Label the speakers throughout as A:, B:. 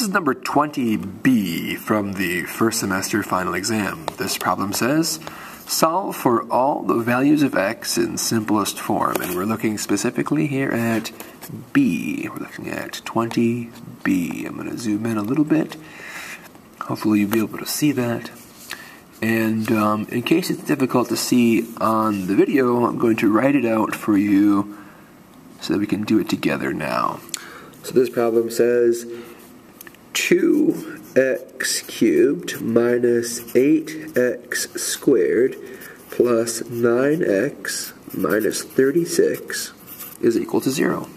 A: This is number 20B from the first semester final exam. This problem says, solve for all the values of x in simplest form. And we're looking specifically here at B. We're looking at 20B. I'm going to zoom in a little bit. Hopefully you'll be able to see that. And in case it's difficult to see on the video, I'm going to write it out for you so that we can do it together now. So this problem says 2x cubed minus 8x squared plus 9x minus 36 is equal to 0.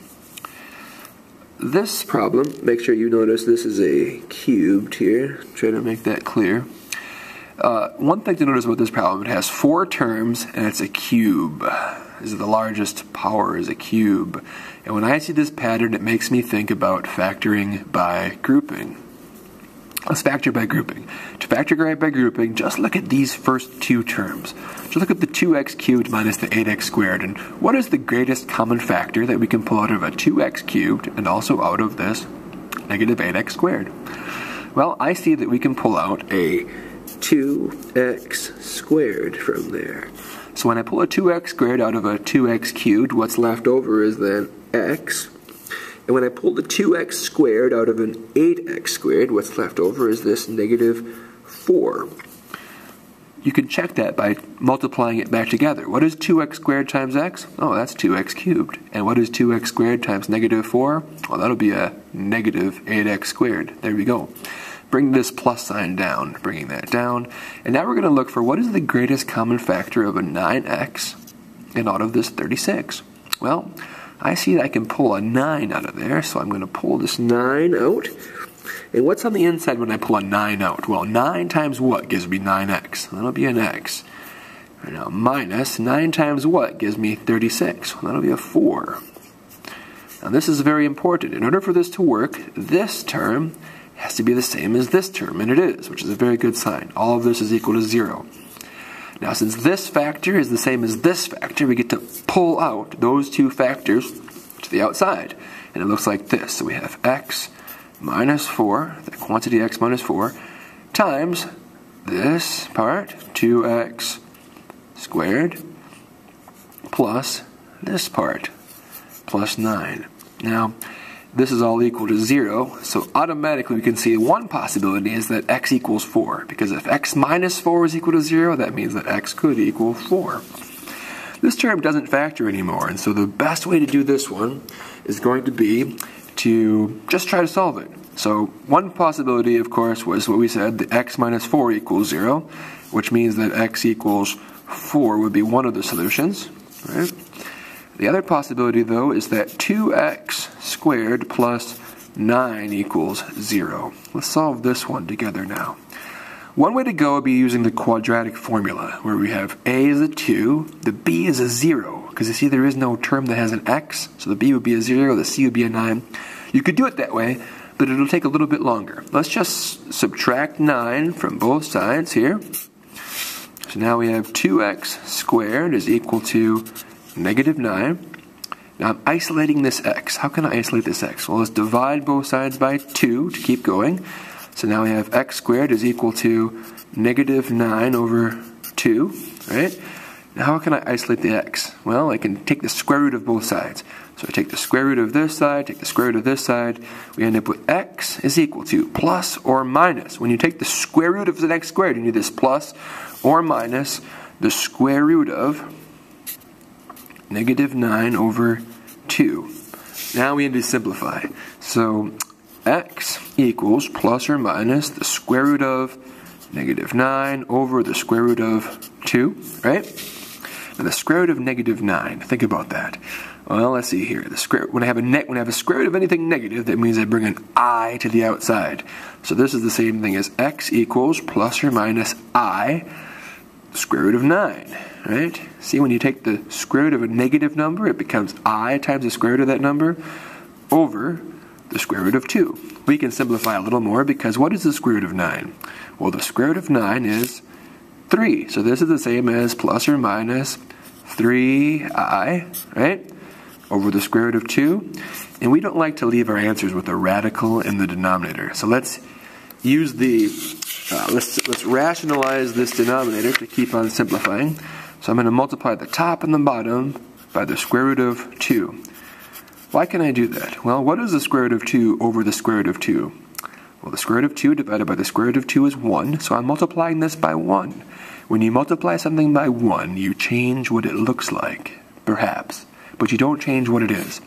A: This problem, make sure you notice this is a cubed here. Try to make that clear. One thing to notice about this problem, it has 4 terms and it's a cube. This is the largest power is a cube. And when I see this pattern, it makes me think about factoring by grouping. Let's factor by grouping. To factor by grouping, just look at these first 2 terms. Just look at the 2x cubed minus the 8x squared. And what is the greatest common factor that we can pull out of a 2x cubed and also out of this negative 8x squared? Well, I see that we can pull out a 2x squared from there. So when I pull a 2x squared out of a 2x cubed, what's left over is then x. And when I pull the 2x squared out of an 8x squared, what's left over is this negative 4. You can check that by multiplying it back together. What is 2x squared times x? Oh, that's 2x cubed. And what is 2x squared times negative 4? Well, that'll be a negative 8x squared. There we go. Bring this plus sign down, bringing that down. And now we're going to look for what is the greatest common factor of a 9x and out of this 36. Well, I see that I can pull a 9 out of there, so I'm going to pull this 9 out. And what's on the inside when I pull a 9 out? Well, 9 times what gives me 9x? That'll be an x. Now, minus 9 times what gives me 36? Well, that'll be a 4. Now, this is very important. In order for this to work, this term has to be the same as this term, and it is, which is a very good sign. All of this is equal to 0. Now, since this factor is the same as this factor, we get to pull out those 2 factors to the outside. And it looks like this. So we have x minus 4, the quantity x minus 4, times this part, 2x squared, plus this part, plus 9. Now, this is all equal to 0, so automatically we can see one possibility is that x equals 4, because if x minus 4 is equal to 0, that means that x could equal 4. This term doesn't factor anymore, and so the best way to do this one is going to be to just try to solve it. So one possibility, of course, was what we said, the x minus 4 equals 0, which means that x equals 4 would be one of the solutions, right? The other possibility, though, is that 2x squared plus 9 equals 0. Let's solve this one together now. One way to go would be using the quadratic formula, where we have a is a 2, the b is a 0, because you see there is no term that has an x, so the b would be a 0, the c would be a 9. You could do it that way, but it'll take a little bit longer. Let's just subtract 9 from both sides here. So now we have 2x squared is equal to negative 9. Now I'm isolating this x. How can I isolate this x? Well, let's divide both sides by 2 to keep going. So now we have x squared is equal to negative 9 over 2, right? Now how can I isolate the x? Well, I can take the square root of both sides. So I take the square root of this side, take the square root of this side. We end up with x is equal to plus or minus. When you take the square root of the x squared, you need this plus or minus the square root of negative 9 over 2. Now we need to simplify. So x equals plus or minus the square root of negative 9 over the square root of 2, right? Now the square root of negative 9, think about that. Well, let's see here. When I have a square root of anything negative, that means I bring an I to the outside. So this is the same thing as x equals plus or minus I, square root of 9. Right? See, when you take the square root of a negative number, it becomes I times the square root of that number over the square root of 2. We can simplify a little more because what is the square root of 9? Well, the square root of 9 is 3. So this is the same as plus or minus 3i, right? over the square root of 2. And we don't like to leave our answers with a radical in the denominator. So let's use the, let's rationalize this denominator to keep on simplifying. So I'm going to multiply the top and the bottom by the square root of 2. Why can I do that? Well, what is the square root of 2 over the square root of 2? Well, the square root of 2 divided by the square root of 2 is 1, so I'm multiplying this by 1. When you multiply something by 1, you change what it looks like, perhaps, but you don't change what it is.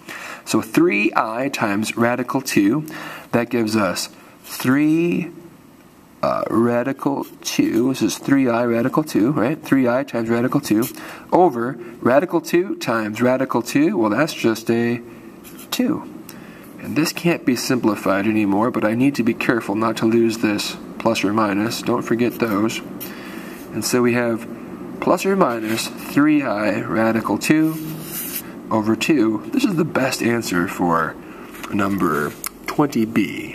A: So 3i times radical 2, that gives us 3 radical 2, this is 3i radical 2, right? 3i times radical 2 over radical 2 times radical 2, well, that's just a 2. And this can't be simplified anymore, but I need to be careful not to lose this plus or minus. Don't forget those. And so we have plus or minus 3i radical 2 over 2. This is the best answer for number 20b.